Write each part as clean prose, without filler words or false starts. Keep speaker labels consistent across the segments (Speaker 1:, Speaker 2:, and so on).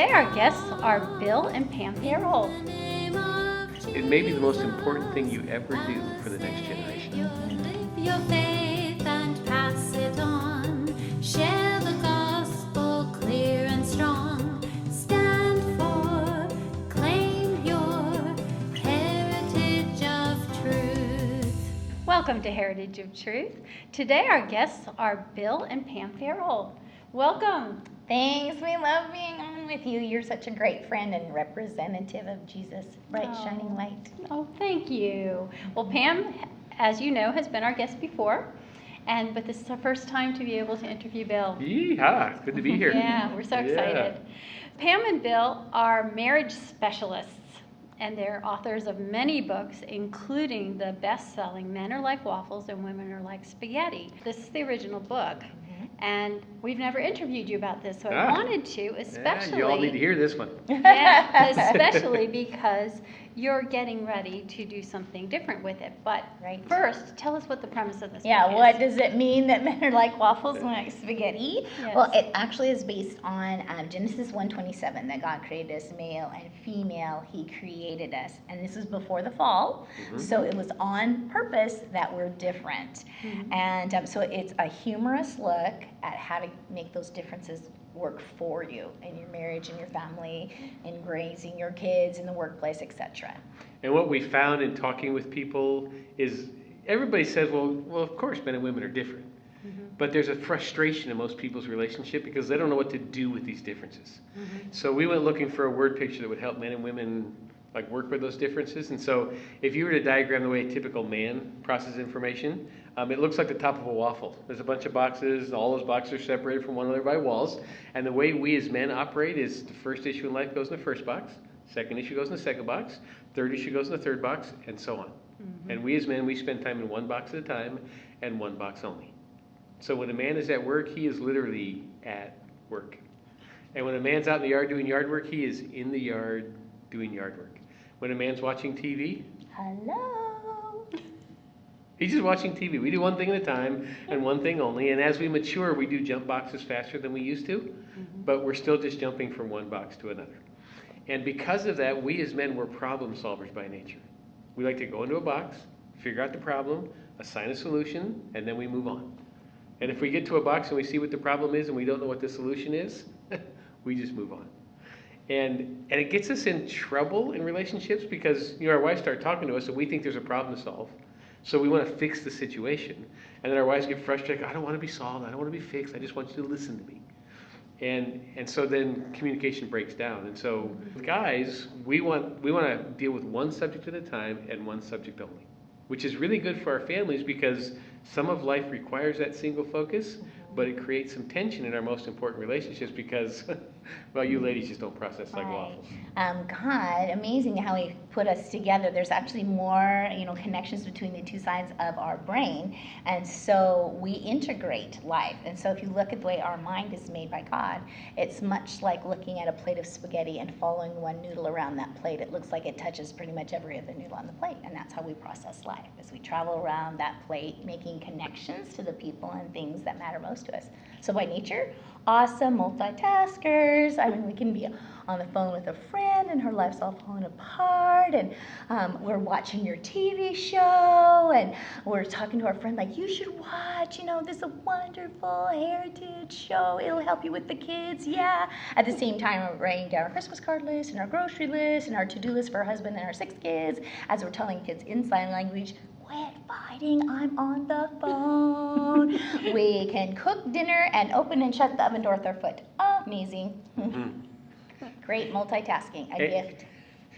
Speaker 1: Today our guests are Bill and Pam Farrel.
Speaker 2: It may be the most important thing you ever do for the next generation.
Speaker 3: Live your faith and pass it on. Share the gospel clear and strong. Stand for, claim your heritage of truth.
Speaker 1: Welcome to Heritage of Truth. Today our guests are Bill and Pam Farrel. Welcome.
Speaker 4: Thanks. We love being on with you. You're such a great friend and representative of Jesus, bright shining light.
Speaker 1: Oh, thank you. Well, Pam, as you know, has been our guest before, but this is our first time to be able to interview Bill.
Speaker 2: Yeehaw, good to be here.
Speaker 1: Yeah, we're so excited. Pam and Bill are marriage specialists, and they're authors of many books, including the best-selling Men Are Like Waffles and Women Are Like Spaghetti. This is the original book. And we've never interviewed you about this, so I wanted to, especially...
Speaker 2: you all need to hear this one.
Speaker 1: Yeah, especially because you're getting ready to do something different with it. But first, tell us what the premise of this book is.
Speaker 4: What does it mean that men are like waffles and like spaghetti?
Speaker 1: Yes.
Speaker 4: Well, it actually is based on Genesis 1:27, that God created us male and female. He created us. And this is before the fall. So it was on purpose that we're different. And so it's a humorous look at how to make those differences work for you in your marriage and your family, in raising your kids in the workplace, etc.
Speaker 2: And what we found in talking with people is everybody says, well, of course, men and women are different. But there's a frustration in most people's relationship because they don't know what to do with these differences. So we went looking for a word picture that would help men and women work with those differences. And so if you were to diagram the way a typical man processes information, it looks like the top of a waffle. There's a bunch of boxes, and all those boxes are separated from one another by walls. And the way we as men operate is the first issue in life goes in the first box, second issue goes in the second box, third issue goes in the third box, and so on. And we as men, we spend time in one box at a time and one box only. So when a man is at work, he is literally at work. And when a man's out in the yard doing yard work, he is in the yard doing yard work. When a man's watching TV,
Speaker 4: Hello.
Speaker 2: he's just watching TV. We do one thing at a time and one thing only. And as we mature, we do jump boxes faster than we used to, but we're still just jumping from one box to another. And because of that, we as men, we're problem solvers by nature. We like to go into a box, figure out the problem, assign a solution, and then we move on. And if we get to a box and we see what the problem is and we don't know what the solution is, we just move on. And it gets us in trouble in relationships because our wives start talking to us and we think there's a problem to solve. So we want to fix the situation. And then our wives get frustrated. I don't want to be solved. I don't want to be fixed. I just want you to listen to me. And so then communication breaks down. And so guys, we want to deal with one subject at a time and one subject only, which is really good for our families because some of life requires that single focus, but it creates some tension in our most important relationships because, well, you ladies just don't process like waffles.
Speaker 4: God, amazing how He put us together. There's actually more, connections between the two sides of our brain, and so we integrate life. And so if you look at the way our mind is made by God, it's much like looking at a plate of spaghetti and following one noodle around that plate. It looks like it touches pretty much every other noodle on the plate, and that's how we process life, as we travel around that plate, making connections to the people and things that matter most to us. So by nature, awesome multitaskers. I mean, we can be on the phone with a friend and her life's all falling apart, and we're watching your TV show, and we're talking to our friend like, you should watch, this is a wonderful heritage show. It'll help you with the kids, yeah. At the same time, we're writing down our Christmas card list and our grocery list and our to-do list for our husband and our 6 kids as we're telling kids in sign language, quit fighting, I'm on the phone. We can cook dinner and open and shut the oven door with our foot. Amazing. Great multitasking, a gift.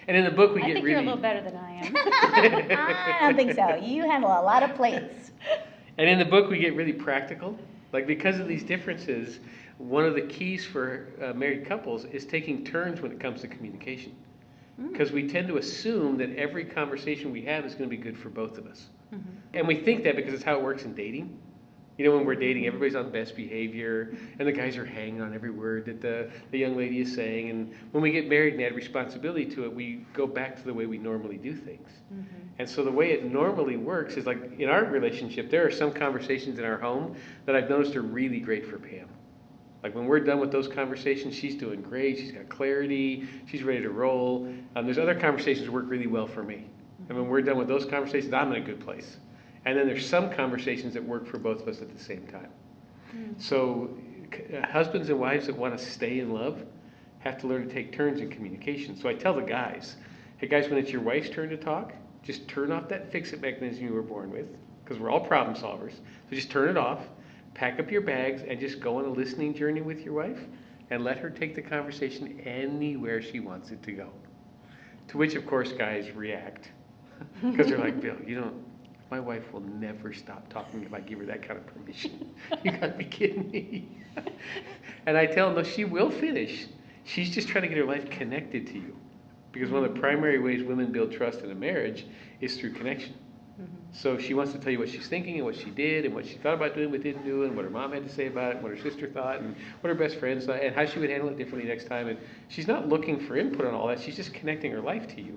Speaker 2: And in the book,
Speaker 1: I think you're a little better than I am.
Speaker 4: I don't think so. You handle a lot of plates.
Speaker 2: And in the book, we get really practical. Because of these differences, one of the keys for married couples is taking turns when it comes to communication. Because we tend to assume that every conversation we have is going to be good for both of us. And we think that because it's how it works in dating. When we're dating, everybody's on best behavior, and the guys are hanging on every word that the young lady is saying. And when we get married and add responsibility to it, we go back to the way we normally do things. And so the way it normally works is in our relationship, there are some conversations in our home that I've noticed are really great for Pam. Like when we're done with those conversations, she's doing great. She's got clarity. She's ready to roll. There's other conversations that work really well for me. And when we're done with those conversations, I'm in a good place. And then there's some conversations that work for both of us at the same time. So husbands and wives that want to stay in love have to learn to take turns in communication. So I tell the guys, hey guys, when it's your wife's turn to talk, just turn off that fix-it mechanism you were born with, because we're all problem solvers. So just turn it off. Pack up your bags and just go on a listening journey with your wife and let her take the conversation anywhere she wants it to go. To which, of course, guys react because they're like, Bill, my wife will never stop talking if I give her that kind of permission. You gotta be kidding me. And I tell them, no, she will finish. She's just trying to get her life connected to you. Because one of the primary ways women build trust in a marriage is through connection. So she wants to tell you what she's thinking and what she did and what she thought about doing, what didn't do, and what her mom had to say about it, and what her sister thought, and what her best friends thought, and how she would handle it differently next time. And she's not looking for input on all that. She's just connecting her life to you.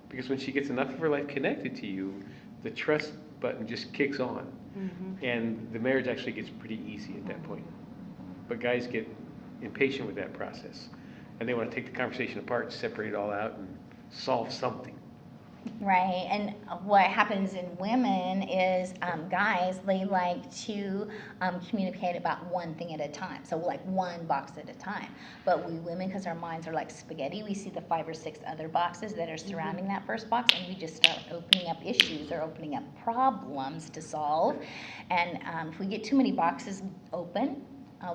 Speaker 2: Because when she gets enough of her life connected to you, the trust button just kicks on. And the marriage actually gets pretty easy at that point. But guys get impatient with that process. And they want to take the conversation apart, separate it all out, and solve something.
Speaker 4: Right, and what happens in women is guys, they like to communicate about one thing at a time, so like one box at a time. But we women, because our minds are like spaghetti, we see the 5 or 6 other boxes that are surrounding that first box, and we just start opening up issues or opening up problems to solve. And if we get too many boxes open,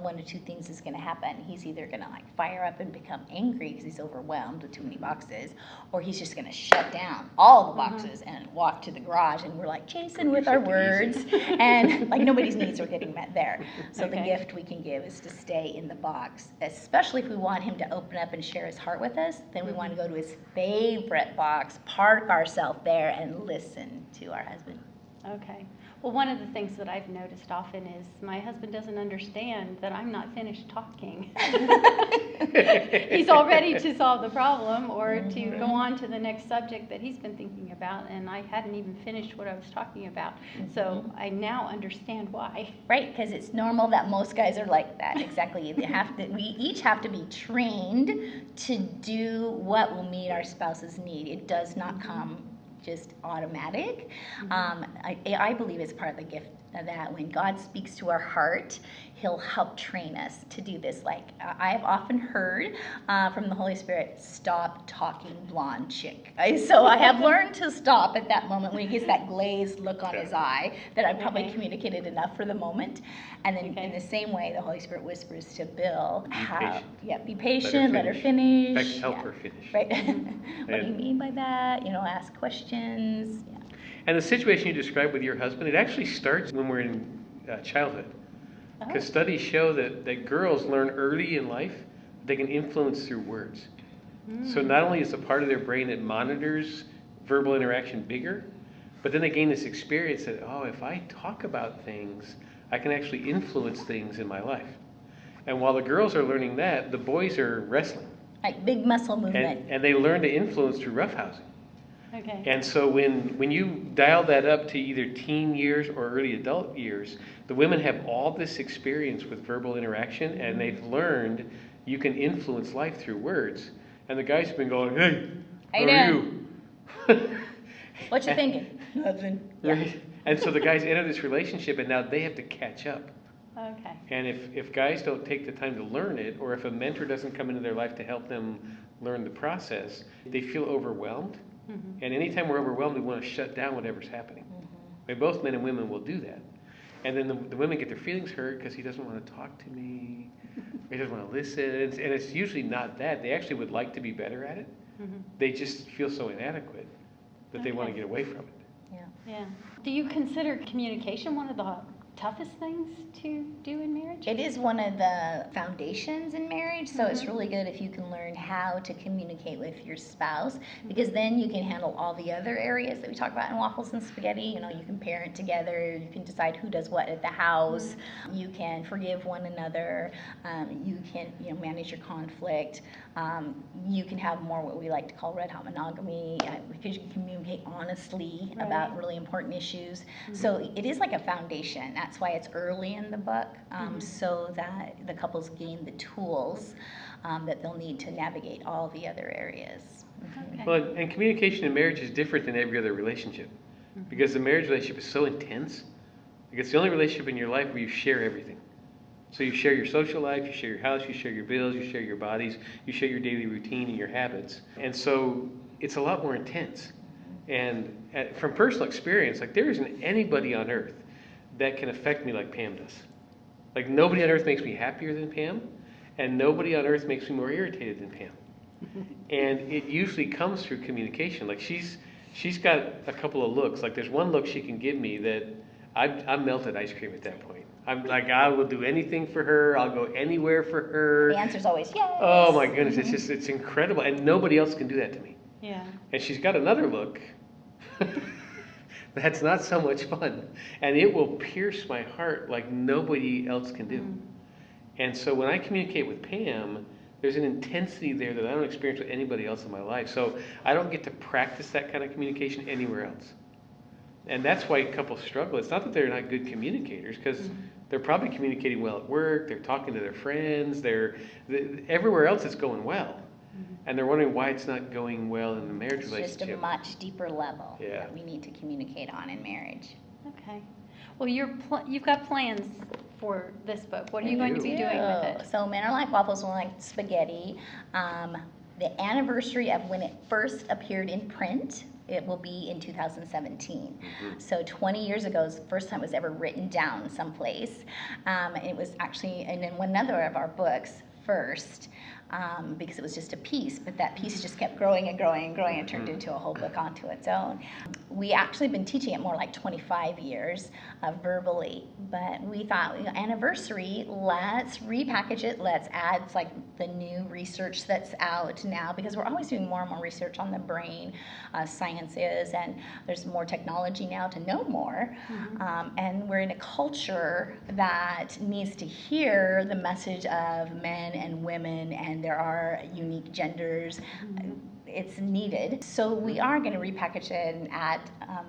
Speaker 4: one of two things is going to happen. He's either going to like fire up and become angry because he's overwhelmed with too many boxes, or he's just going to shut down all the boxes and walk to the garage, and we're like chasing with our words, and like nobody's needs are getting met there. So the gift we can give is to stay in the box, especially if we want him to open up and share his heart with us. Then we want to go to his favorite box, park ourselves there, and listen to our husband.
Speaker 1: Okay. Well, one of the things that I've noticed often is my husband doesn't understand that I'm not finished talking. He's all ready to solve the problem or to go on to the next subject that he's been thinking about, and I hadn't even finished what I was talking about. So I now understand why.
Speaker 4: Right, because it's normal that most guys are like that. Exactly. We each have to be trained to do what will meet our spouse's need. It does not come just automatic. I believe it's part of the gift of that when God speaks to our heart, he'll help train us to do this. Like I've often heard from the Holy Spirit, stop talking blonde chick. So I have learned to stop at that moment when he gets that glazed look on his eye that I probably communicated enough for the moment. And then in the same way, the Holy Spirit whispers to Bill, be patient, let her finish.
Speaker 2: In fact, help her finish.
Speaker 4: Right. What do you mean by that? Ask questions. Yeah.
Speaker 2: And the situation you described with your husband, it actually starts when we're in childhood. Because studies show that girls learn early in life they can influence through words. So not only is a part of their brain that monitors verbal interaction bigger, but then they gain this experience that, if I talk about things, I can actually influence things in my life. And while the girls are learning that, the boys are wrestling.
Speaker 4: Like big muscle movement.
Speaker 2: And they learn to influence through roughhousing.
Speaker 1: Okay.
Speaker 2: And so when you dial that up to either teen years or early adult years, the women have all this experience with verbal interaction, and they've learned you can influence life through words. And the guys have been going, hey, how are you?
Speaker 4: What you thinking? Nothing.
Speaker 2: Right? And so the guys enter this relationship, and now they have to catch up.
Speaker 1: Okay.
Speaker 2: And if guys don't take the time to learn it, or if a mentor doesn't come into their life to help them learn the process, they feel overwhelmed. And anytime we're overwhelmed, we want to shut down whatever's happening. Both men and women will do that. And then the women get their feelings hurt because he doesn't want to talk to me, he doesn't want to listen. And it's usually not that. They actually would like to be better at it. They just feel so inadequate that they want to get away from it.
Speaker 1: Yeah. Do you consider communication one of the toughest things to do in marriage?
Speaker 4: It is one of the foundations in marriage, so it's really good if you can learn how to communicate with your spouse, because then you can handle all the other areas that we talk about in Waffles and Spaghetti. You can parent together, you can decide who does what at the house, you can forgive one another, you can manage your conflict, you can have more what we like to call red hot monogamy, because you can communicate honestly about really important issues. So it is like a foundation. that's why it's early in the book, so that the couples gain the tools that they'll need to navigate all the other areas.
Speaker 1: Okay.
Speaker 2: Well, and communication in marriage is different than every other relationship, because the marriage relationship is so intense. Like, it's the only relationship in your life where you share everything. So you share your social life, you share your house, you share your bills, you share your bodies, you share your daily routine and your habits. And so it's a lot more intense. And from personal experience, like, there isn't anybody on earth that can affect me like Pam does. Like, nobody on earth makes me happier than Pam, and nobody on earth makes me more irritated than Pam. And it usually comes through communication. Like, she's got a couple of looks. Like, there's one look she can give me that I'm melted ice cream at that point. I'm like, I will do anything for her. I'll go anywhere for her.
Speaker 4: The answer's always yes.
Speaker 2: Oh my goodness, it's incredible, and nobody else can do that to me.
Speaker 1: Yeah.
Speaker 2: And she's got another look that's not so much fun, and it will pierce my heart like nobody else can do. And so when I communicate with Pam, there's an intensity there that I don't experience with anybody else in my life. So I don't get to practice that kind of communication anywhere else. And that's why couples struggle. It's not that they're not good communicators, because they're probably communicating well at work, they're talking to their friends, everywhere else it's going well. And they're wondering why it's not going well in the marriage
Speaker 4: It's
Speaker 2: relationship.
Speaker 4: just a much deeper level
Speaker 2: Yeah.
Speaker 4: that we need to communicate on in marriage.
Speaker 1: Okay. Well, you've got plans for this book. What are you going to be doing with it?
Speaker 4: So Men Are Like Waffles, Women Are Like Spaghetti. The anniversary of when it first appeared in print, it will be in 2017. So 20 years ago is the first time it was ever written down someplace. It was actually in one other of our books first, because it was just a piece, but that piece just kept growing and growing and growing and turned into a whole book onto its own. We actually been teaching it more like 25 years verbally, but we thought, anniversary, let's repackage it, let's add like the new research that's out now, because we're always doing more and more research on the brain sciences, and there's more technology now to know more, and we're in a culture that needs to hear the message of men and women, and there are unique genders. It's needed. So we are going to repackage it and add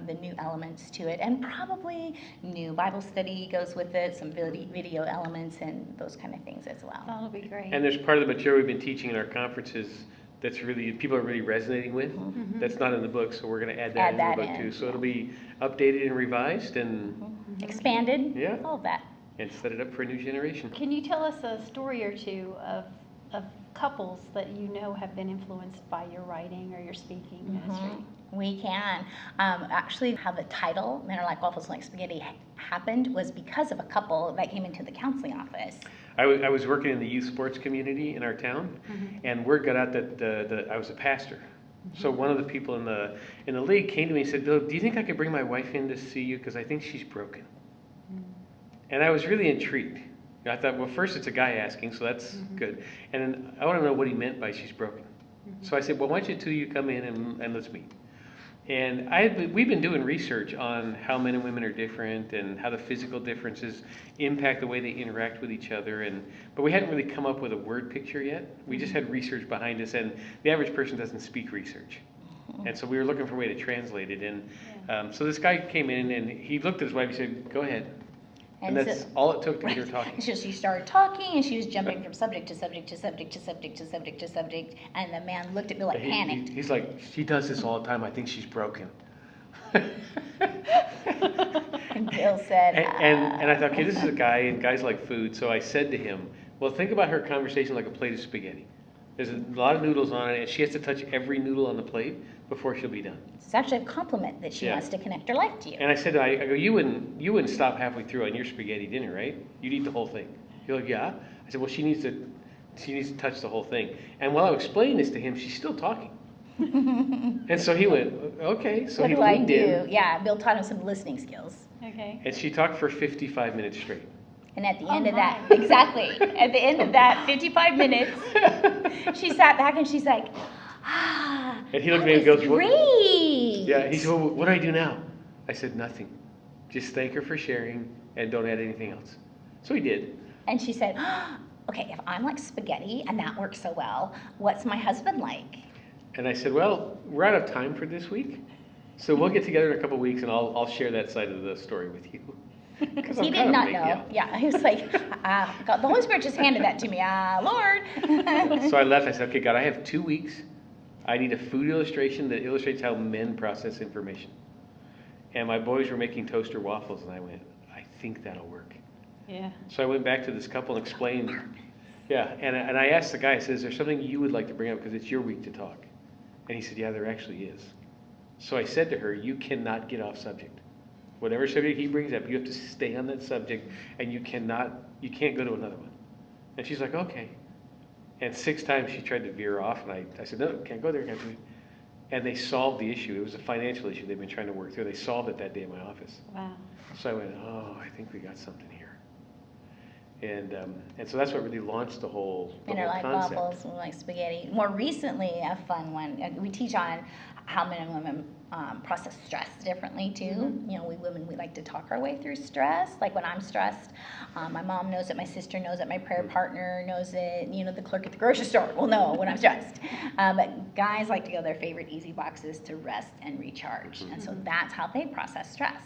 Speaker 4: the new elements to it, and probably new Bible study goes with it, some video elements and those kind of things as well.
Speaker 1: That'll be great.
Speaker 2: And there's part of the material we've been teaching in our conferences that's really, people are really resonating with. That's not in the book, so we're going to add that in the book too. So it'll be updated and revised and
Speaker 4: Expanded,
Speaker 2: Yeah.
Speaker 4: all of that.
Speaker 2: and set it up for a new generation.
Speaker 1: Can you tell us a story or two of couples that you know have been influenced by your writing or your speaking ministry?
Speaker 4: We can. Actually, how the title, Men Are Like Waffles, Like Spaghetti, happened was because of a couple that came into the counseling office.
Speaker 2: I was working in the youth sports community in our town, and word got out that I was a pastor. So one of the people in the league came to me and said, "Bill, do you think I could bring my wife in to see you? Because I think she's broken." And I was really intrigued. I thought, well, first it's a guy asking, so that's good. And then I want to know what he meant by she's broken. So I said, well, why don't you two you come in and let's meet. And we've been doing research on how men and women are different and how the physical differences impact the way they interact with each other. But we hadn't really come up with a word picture yet. We just had research behind us, and the average person doesn't speak research. And so we were looking for a way to translate it. And so this guy came in and he looked at his wife and said, go ahead. And that's
Speaker 4: so,
Speaker 2: all it took to get her talking.
Speaker 4: So she started talking, and she was jumping from subject to subject to subject to subject to subject to subject, and the man looked at me like panicked.
Speaker 2: He's like, she does this all the time. I think she's broken.
Speaker 4: And Bill said,
Speaker 2: and I thought, okay, this is a guy, and guys like food. So I said to him, well, think about her conversation like a plate of spaghetti. There's a lot of noodles on it, and she has to touch every noodle on the plate before she'll be done.
Speaker 4: It's actually a compliment that she wants to connect her life to you.
Speaker 2: And I said, I go, you wouldn't stop halfway through on your spaghetti dinner, right? You'd eat the whole thing. You're like, yeah. I said, well, she needs to touch the whole thing. And while I was explaining this to him, she's still talking. And so he went, okay. So
Speaker 4: what
Speaker 2: he
Speaker 4: do I
Speaker 2: leaned
Speaker 4: do?
Speaker 2: in,
Speaker 4: Yeah, Bill taught him some listening skills.
Speaker 1: Okay.
Speaker 2: and she talked for 55 minutes straight.
Speaker 4: And at the end of that, exactly, at the end of that 55 minutes, she sat back and she's like,
Speaker 2: And he looked at me and goes,
Speaker 4: great.
Speaker 2: Yeah, he said, well, what do I do now? I said, nothing. Just thank her for sharing and don't add anything else. So he did.
Speaker 4: And she said, okay, if I'm like spaghetti and that works so well, what's my husband like?
Speaker 2: And I said, well, we're out of time for this week. So we'll get together in a couple weeks and I'll share that side of the story with you. Because
Speaker 4: He did not know. Yeah, he was like, God, the Holy Spirit just handed that to me. Lord.
Speaker 2: So I left. I said, okay, God, I have 2 weeks. I need a food illustration that illustrates how men process information. And my boys were making toaster waffles, and I went, I think that'll work.
Speaker 1: Yeah.
Speaker 2: So I went back to this couple and explained. Yeah, and I asked the guy, I said, is there something you would like to bring up because it's your week to talk? And he said, yeah, there actually is. So I said to her, you cannot get off subject. Whatever subject he brings up, you have to stay on that subject, and you can't go to another one. And she's like, okay. And 6 times she tried to veer off, and I said, no, can't go there, can't do it. And they solved the issue. It was a financial issue they've been trying to work through. They solved it that day in my office.
Speaker 1: Wow.
Speaker 2: So I went, oh, I think we got something here. And so that's what really launched the whole
Speaker 4: Men Are Like
Speaker 2: concept.
Speaker 4: Waffles, we like spaghetti. More recently, a fun one, we teach on how men and women process stress differently too.
Speaker 1: Mm-hmm.
Speaker 4: You know, we women, we like to talk our way through stress. Like when I'm stressed, my mom knows it, my sister knows it, my prayer partner knows it, you know, the clerk at the grocery store will know when I'm stressed. But guys like to go their favorite easy boxes to rest and recharge.
Speaker 2: Mm-hmm.
Speaker 4: And so that's how they process stress.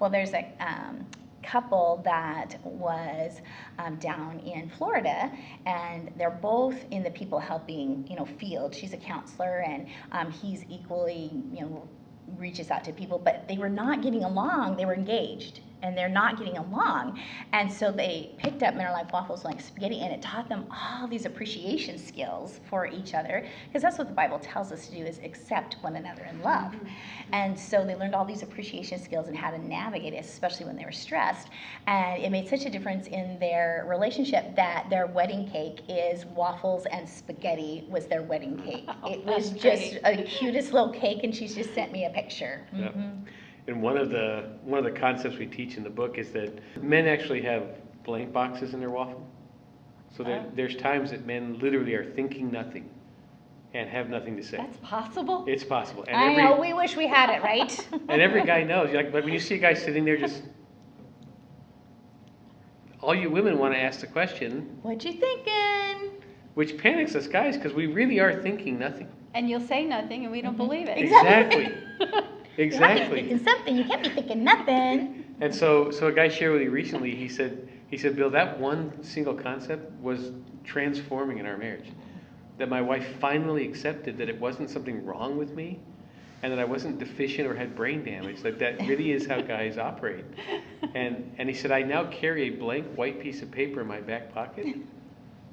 Speaker 4: Well, there's a couple that was down in Florida, and they're both in the people helping, you know, field. She's a counselor, and he's equally, you know, reaches out to people, but they were not getting along. They were engaged, and they're not getting along. And so they picked up Men Are Like Waffles, like spaghetti, and it taught them all these appreciation skills for each other, because that's what the Bible tells us to do, is accept one another in love. Mm-hmm. And so they learned all these appreciation skills and how to navigate it, especially when they were stressed. And it made such a difference in their relationship that their wedding cake is waffles and spaghetti was their wedding cake. It was just a cutest little cake, and she's just sent me a picture. Mm-hmm.
Speaker 2: Yeah. And one of the concepts we teach in the book is that men actually have blank boxes in their waffle. So there's times that men literally are thinking nothing and have nothing to say.
Speaker 1: That's possible?
Speaker 2: It's possible. And
Speaker 4: I know, we wish we had it, right?
Speaker 2: And every guy knows. Like, but when you see a guy sitting there just, all you women want to ask the question,
Speaker 4: what you thinking?
Speaker 2: which panics us guys because we really are thinking nothing.
Speaker 1: And you'll say nothing, and we don't believe it.
Speaker 2: Exactly.
Speaker 4: You have to be thinking something. You can't be thinking nothing.
Speaker 2: And so a guy shared with me recently. He said, Bill, that one single concept was transforming in our marriage. That my wife finally accepted that it wasn't something wrong with me, and that I wasn't deficient or had brain damage. Like that really is how guys operate. And he said, I now carry a blank white piece of paper in my back pocket.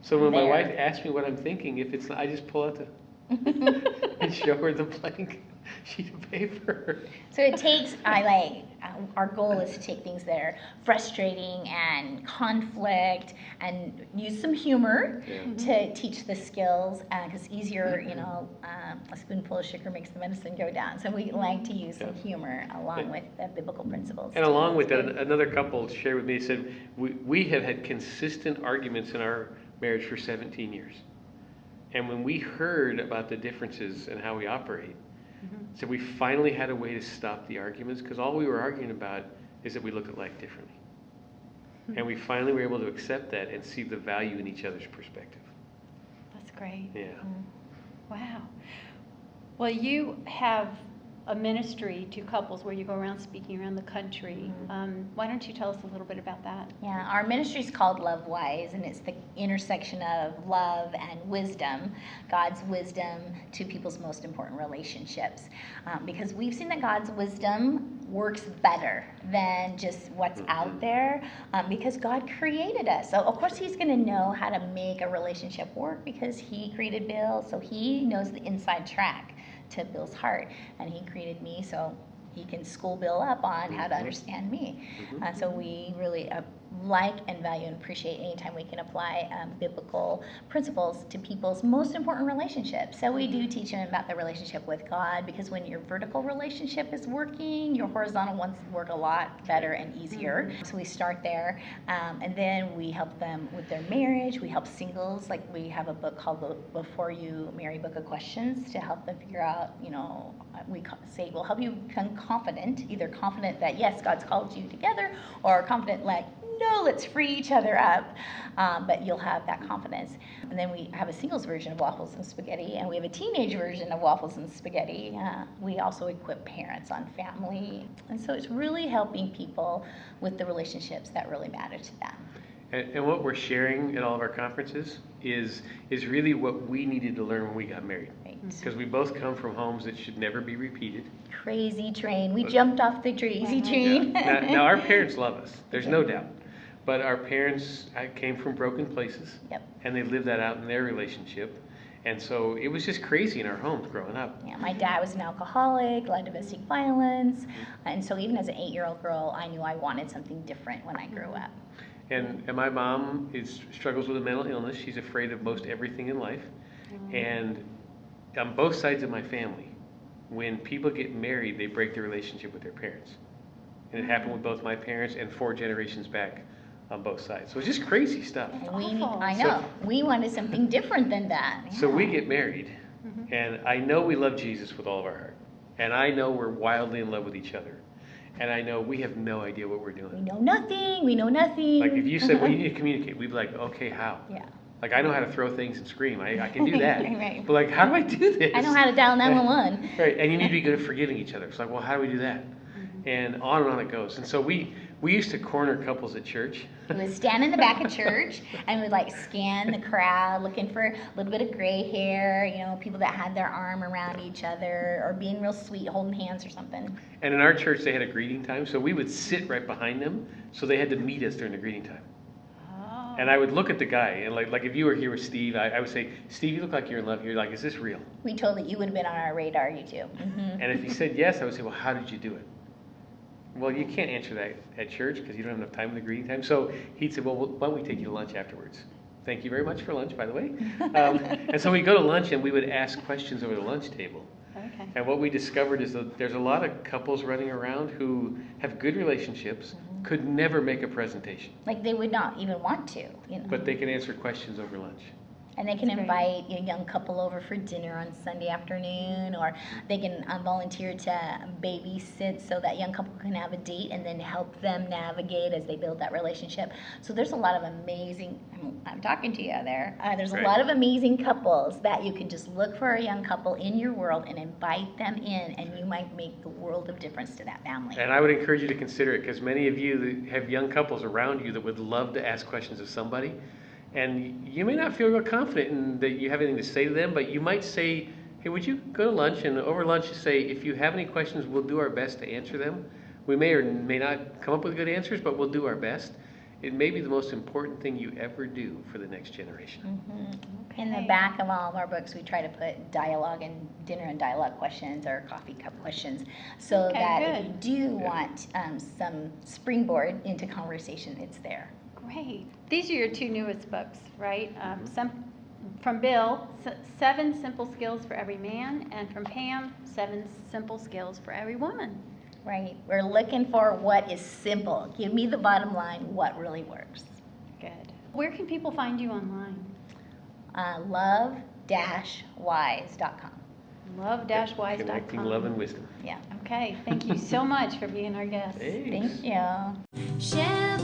Speaker 2: So when my wife asks me what I'm thinking, if it's not, I just pull out and show her the blank sheet of paper.
Speaker 4: So it takes, our goal is to take things that are frustrating and conflict and use some humor to teach the skills, because easier, you know, a spoonful of sugar makes the medicine go down. So we like to use some humor along with the biblical principles.
Speaker 2: And along with that, another couple shared with me, said, we have had consistent arguments in our marriage for 17 years. And when we heard about the differences in how we operate, so we finally had a way to stop the arguments, because all we were arguing about is that we looked at life differently. And we finally were able to accept that and see the value in each other's perspective.
Speaker 1: That's great.
Speaker 2: Yeah.
Speaker 1: Wow. Well, you have a ministry to couples where you go around speaking around the country. Why don't you tell us a little bit about that?
Speaker 4: Yeah, our ministry is called Love Wise, and it's the intersection of love and wisdom, God's wisdom to people's most important relationships. Because we've seen that God's wisdom works better than just what's out there, because God created us. So of course He's going to know how to make a relationship work, because He created Bill, so He knows the inside track to Bill's heart, and He created me so He can school Bill up on how to understand me. So we really like and value and appreciate anytime we can apply biblical principles to people's most important relationships. So we do teach them about the relationship with God, because when your vertical relationship is working, your horizontal ones work a lot better and easier. So we start there, and then we help them with their marriage. We help singles, like we have a book called the Before You Marry Book of Questions to help them figure out, you know, we say we'll help you become confident, either confident that yes, God's called you together, or confident like, no, let's free each other up. But you'll have that confidence. And then we have a singles version of waffles and spaghetti, and we have a teenage version of waffles and spaghetti. We also equip parents on family. And so it's really helping people with the relationships that really matter to them.
Speaker 2: And what we're sharing at all of our conferences is really what we needed to learn when we got married.
Speaker 4: Right.
Speaker 2: Because we both come from homes that should never be repeated.
Speaker 4: Crazy train. We jumped off the crazy train.
Speaker 2: Yeah. Now our parents love us. There's no doubt. But our parents came from broken places.
Speaker 4: Yep.
Speaker 2: And they lived that out in their relationship. And so it was just crazy in our homes growing up.
Speaker 4: Yeah, my dad was an alcoholic, a lot of domestic violence. And so even as an 8-year-old girl, I knew I wanted something different when I grew up.
Speaker 2: And my mom struggles with a mental illness. She's afraid of most everything in life. And on both sides of my family, when people get married, they break their relationship with their parents. And it happened with both my parents and 4 generations back on both sides. So it's just crazy stuff.
Speaker 4: I know. We wanted something different than that.
Speaker 2: So we get married, and I know we love Jesus with all of our heart. And I know we're wildly in love with each other. And I know we have no idea what we're doing.
Speaker 4: We know nothing. We know nothing.
Speaker 2: Like if you said, well, you need to communicate, we'd be like, okay, how?
Speaker 4: Yeah.
Speaker 2: Like I know how to throw things and scream. I can do that.
Speaker 4: Right.
Speaker 2: But like, how do I do this?
Speaker 4: I know how to dial 911.
Speaker 2: Right. And you need to be good at forgiving each other. It's like, well, how do we do that? And on it goes. And so we used to corner couples at church.
Speaker 4: We would stand in the back of church and we'd like scan the crowd, looking for a little bit of gray hair, you know, people that had their arm around each other or being real sweet, holding hands or something.
Speaker 2: And in our church, they had a greeting time. So we would sit right behind them. So they had to meet us during the greeting time. And I would look at the guy, and like if you were here with Steve, I would say, Steve, you look like you're in love. You're like, is this real?
Speaker 4: We totally, you would have been on our radar, you too.
Speaker 2: And if he said yes, I would say, well, how did you do it? Well, you can't answer that at church because you don't have enough time in the greeting time. So he'd say, well, why don't we take you to lunch afterwards? Thank you very much for lunch, by the way. And so we'd go to lunch, and we would ask questions over the lunch table.
Speaker 1: Okay.
Speaker 2: And what we discovered is that there's a lot of couples running around who have good relationships, could never make a presentation.
Speaker 4: Like they would not even want to, you know.
Speaker 2: But they can answer questions over lunch.
Speaker 4: And they can
Speaker 1: That's
Speaker 4: invite a young couple over for dinner on Sunday afternoon, or they can volunteer to babysit so that young couple can have a date and then help them navigate as they build that relationship. So there's a lot of amazing, I'm talking to you there, there's a
Speaker 2: Right.
Speaker 4: lot of amazing couples that you can just look for a young couple in your world and invite them in, and you might make the world of difference to that family.
Speaker 2: And I would encourage you to consider it because many of you that have young couples around you that would love to ask questions of somebody. And you may not feel real confident in that you have anything to say to them, but you might say, hey, would you go to lunch? And over lunch, you say, if you have any questions, we'll do our best to answer them. We may or may not come up with good answers, but we'll do our best. It may be the most important thing you ever do for the next generation.
Speaker 4: In the back of all of our books, we try to put dialogue and dinner and dialogue questions or coffee cup questions so
Speaker 1: Okay,
Speaker 4: that
Speaker 1: good.
Speaker 4: if you do want some springboard into conversation, it's there.
Speaker 1: Great. These are your 2 newest books, right? From Bill, 7 Simple Skills for Every Man, and from Pam, 7 Simple Skills for Every Woman.
Speaker 4: Right. We're looking for what is simple. Give me the bottom line, what really works.
Speaker 1: Good. Where can people find you online?
Speaker 4: Love-wise.com.
Speaker 1: Love-wise.com.
Speaker 2: Connecting love and wisdom.
Speaker 4: Yeah.
Speaker 1: Okay. Thank you so much for being our guest.
Speaker 2: Thanks.
Speaker 4: Thank you.
Speaker 3: Share